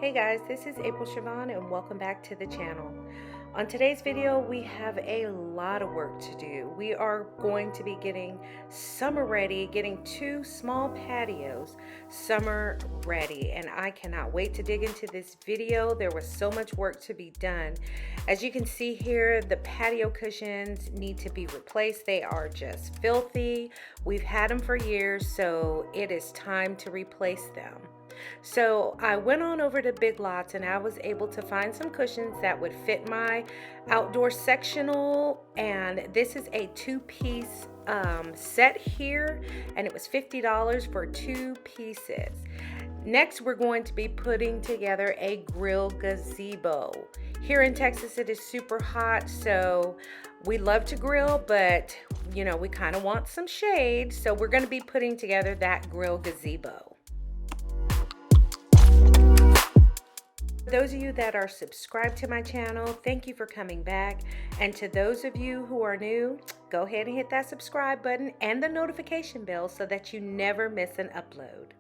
Hey guys, this is April Siobhan and welcome back to the channel. On today's video, we have a lot of work to do. We are going to be getting summer ready, getting 2 small patios summer ready, and I cannot wait to dig into this video. There was so much work to be done. As you can see here, the patio cushions need to be replaced. They are just filthy. We've had them for years, so it is time to replace them. So I went on over to Big Lots and I was able to find some cushions that would fit my outdoor sectional, and this is a 2-piece set here, and it was $50 for 2 pieces. Next, we're going to be putting together a grill gazebo. Here in Texas, it is super hot, so we love to grill, but you know, we kind of want some shade, so we're going to be putting together that grill gazebo. For those of you that are subscribed to my channel, thank you for coming back. And to those of you who are new, go ahead and hit that subscribe button and the notification bell so that you never miss an upload.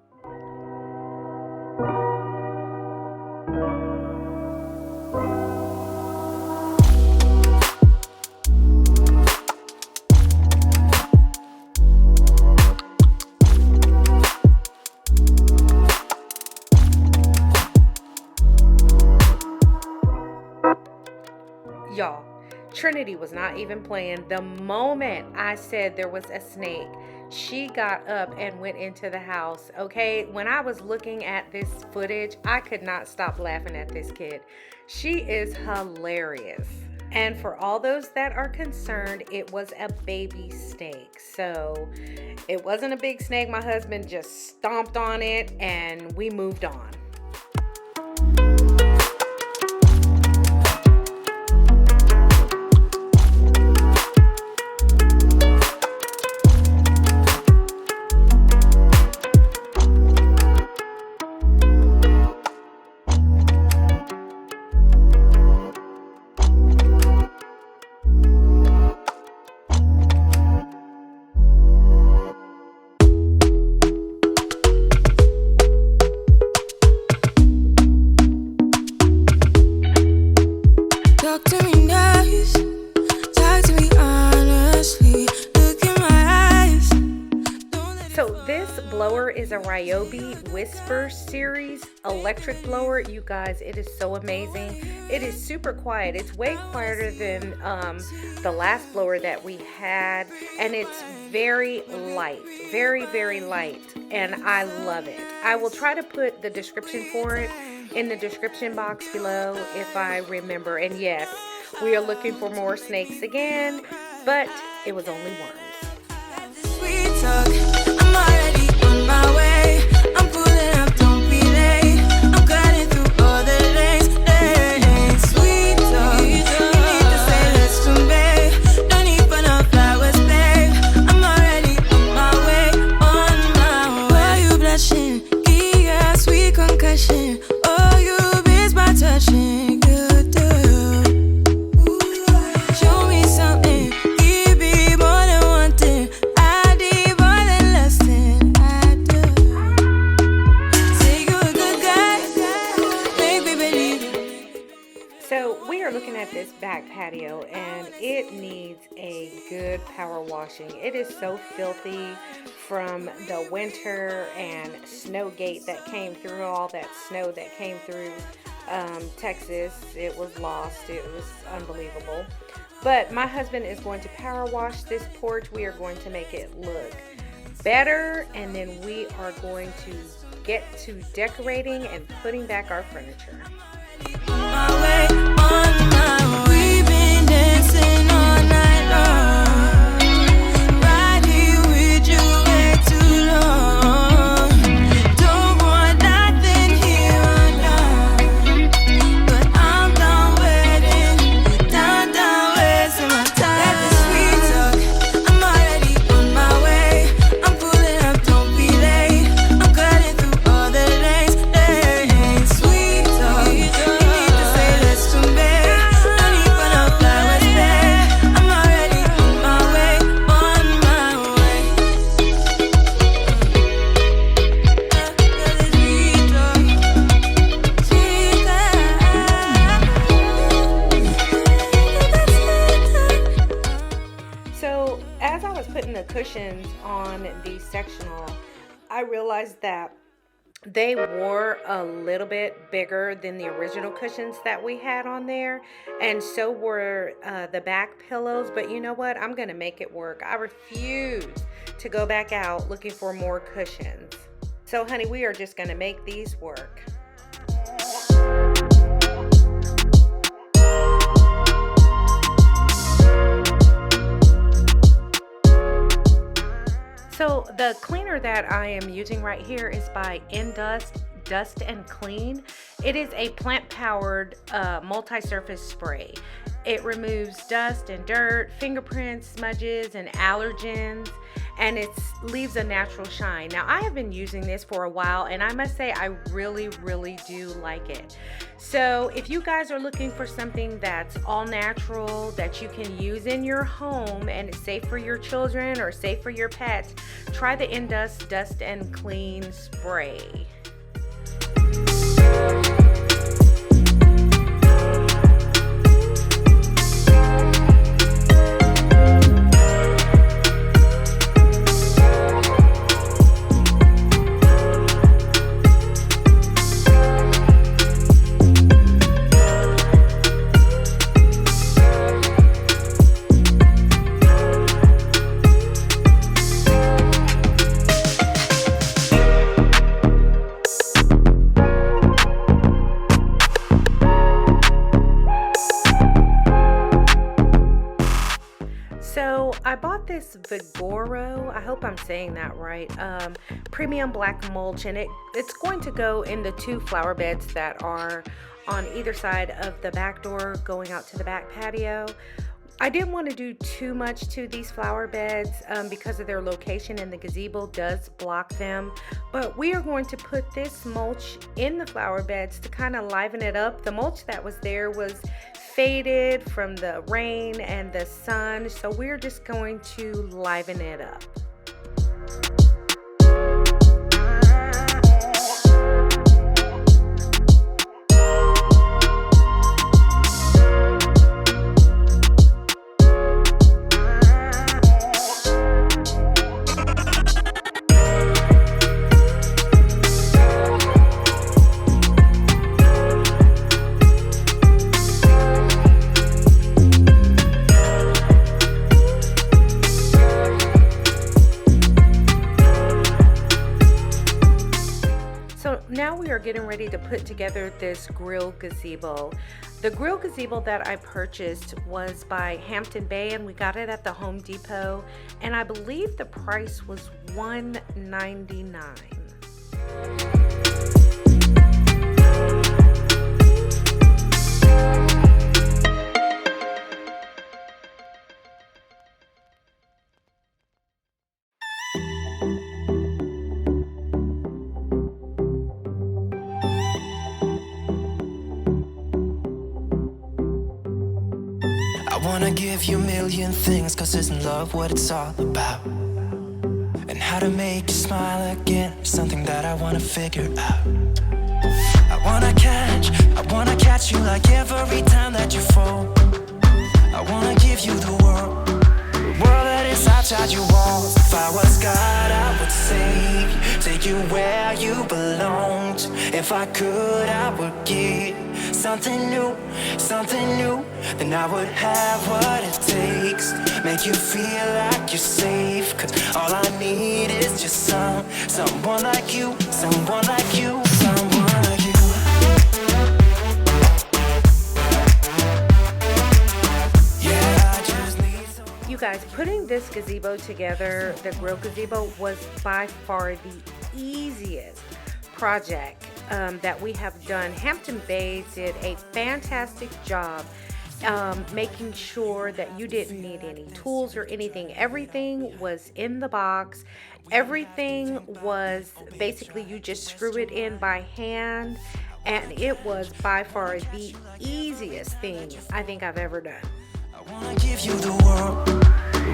Y'all, Trinity was not even playing. The moment I said there was a snake, she got up and went into the house. Okay, when I was looking at this footage, I could not stop laughing at this kid. She is hilarious. And for all those that are concerned, it was a baby snake. So it wasn't a big snake. My husband just stomped on it and we moved on. Blower is a Ryobi Whisper series electric blower. You guys, it is so amazing. It is super quiet. It's way quieter than the last blower that we had, and it's very light, very light, and I love it. I will try to put the description for it in the description box below if I remember. And yes, we are looking for more snakes again, but it was only worms. Sweet talk. I'm already on my way. I'm pulling up, don't be late. I'm cutting through all the lanes. Sweet talk. You need to say let's convey. Don't need for no flowers, babe. I'm already on my way. Why you blushing? Yeah, sweet concussion. Oh, you miss my touching. Good do. Show me something. Give me more than one thing. Looking at this back patio, and it needs a good power washing. It is so filthy from the winter and snowgate that came through, all that snow that came through Texas. It was lost. It was unbelievable. But my husband is going to power wash this porch. We are going to make it look better, and then we are going to get to decorating and putting back our furniture. We've been dancing all night long. Right here with you way too long. Don't want nothing here or now. But I'm done waiting. Down, wasting my time. Let the sweet talk. I'm already on my way. I'm pulling up, don't be late. I'm cutting through all the lanes. Sweet talk. You need to say that. cushions on the sectional, I realized that they were a little bit bigger than the original cushions that we had on there, and so were the back pillows. But you know what? I'm gonna make it work. I refuse to go back out looking for more cushions. So honey, we are just gonna make these work. So the cleaner that I am using right here is by Endust Dust and Clean. It is a plant-powered multi-surface spray. It removes dust and dirt, fingerprints, smudges, and allergens, and it leaves a natural shine. Now, I have been using this for a while, and I must say I really do like it. So if you guys are looking for something that's all natural that you can use in your home and it's safe for your children or safe for your pets, try the Endust Dust and Clean spray. So I bought this Vigoro, I hope I'm saying that right, premium black mulch, and it's going to go in the 2 flower beds that are on either side of the back door going out to the back patio. I didn't want to do too much to these flower beds because of their location, and the gazebo does block them. But we are going to put this mulch in the flower beds to kind of liven it up. The mulch that was there was faded from the rain and the sun, so we're just going to liven it up. Now we are getting ready to put together this grill gazebo. The grill gazebo that I purchased was by Hampton Bay, and we got it at the Home Depot, and I believe the price was $199. I wanna give you a million things, cause isn't love what it's all about? And how to make you smile again, something that I wanna figure out. I wanna catch you like every time that you fall. I wanna give you the world that is outside your walls. If I was God, I would save you, take you where you belong. If I could, I would give something new, then I would have what it takes. Make you feel like you're safe, cause all I need is just someone like you, someone like you, someone like you. Yeah, I just need someone. You guys, putting this gazebo together, the grill gazebo, was by far the easiest project that we have done. Hampton Bay did a fantastic job making sure that you didn't need any tools or anything. Everything was in the box. Everything was basically, you just screw it in by hand, and it was by far the easiest thing I think I've ever done. I wanna give you the world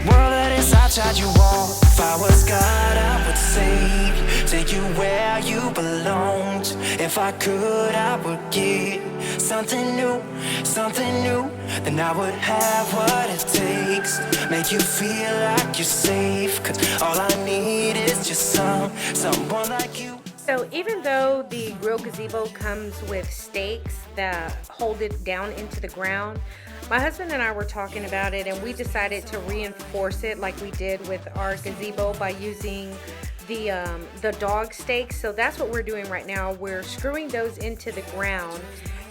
world that is outside your wall. If I was God, I would save you, take you where you belonged. If I could, I would get something new, something new. Then I would have what it takes, make you feel like you're safe. Cause all I need is just someone like you. So even though the grill gazebo comes with stakes that hold it down into the ground, my husband and I were talking about it, and we decided to reinforce it like we did with our gazebo by using the dog stakes. So that's what we're doing right now. We're screwing those into the ground,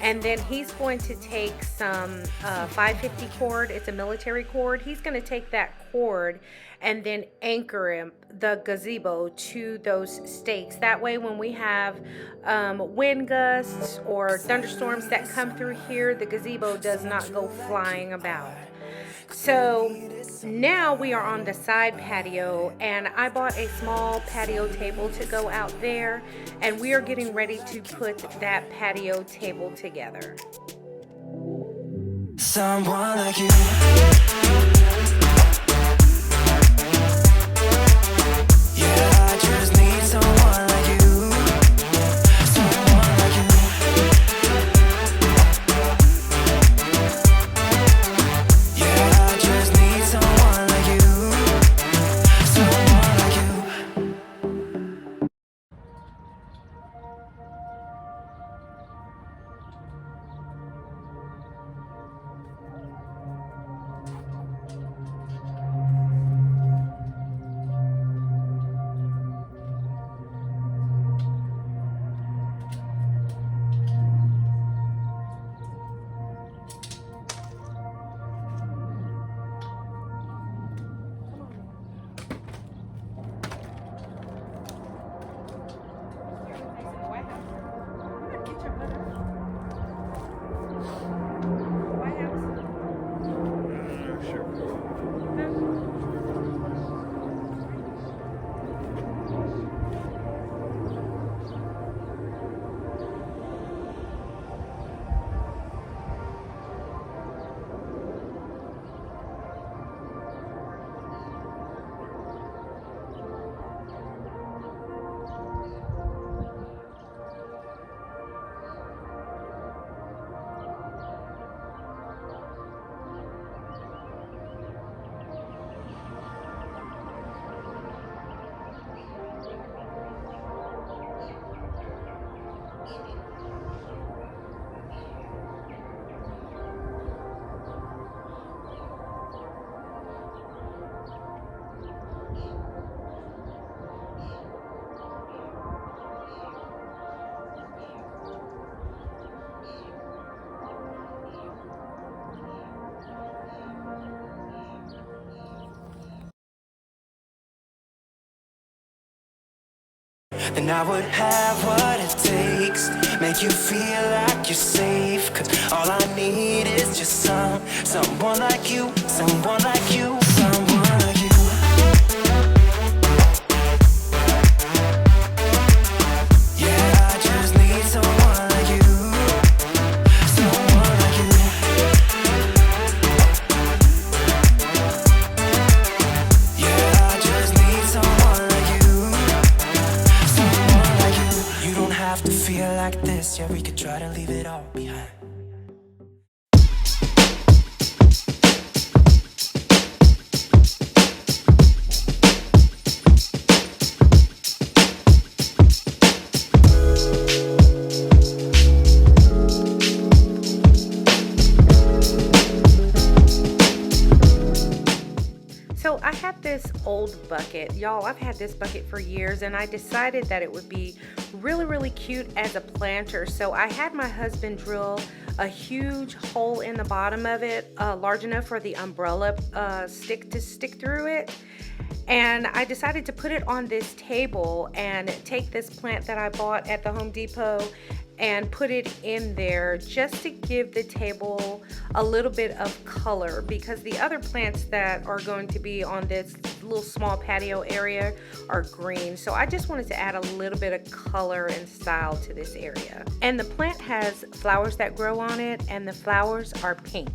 and then he's going to take some 550 cord. It's a military cord. He's going to take that cord and then anchor the gazebo to those stakes. That way when we have wind gusts or thunderstorms that come through here, the gazebo does not go flying about. So now we are on the side patio, and I bought a small patio table to go out there, and we are getting ready to put that patio table together. Someone like you. Yeah, I just need someone like you. Someone like you. Yeah, I just need someone like you. Someone like you. Then I would have what it takes, make you feel like you're safe. Cause all I need is just someone like you, someone like you, someone like you. Yeah, I just need someone like you, someone like you. Yeah, I just need someone like you. You don't have to feel like this, yeah, we could try to leave it all behind. So I have this old bucket. Y'all, I've had this bucket for years, and I decided that it would be really cute as a planter. So I had my husband drill a huge hole in the bottom of it, large enough for the umbrella stick to stick through it. And I decided to put it on this table and take this plant that I bought at the Home Depot and put it in there just to give the table a little bit of color, because the other plants that are going to be on this little small patio area are green. So I just wanted to add a little bit of color and style to this area. And the plant has flowers that grow on it, and the flowers are pink.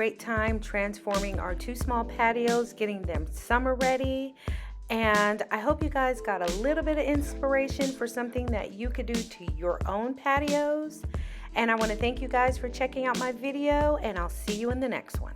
great time transforming our two small patios, getting them summer ready. And I hope you guys got a little bit of inspiration for something that you could do to your own patios. And I want to thank you guys for checking out my video, and I'll see you in the next one.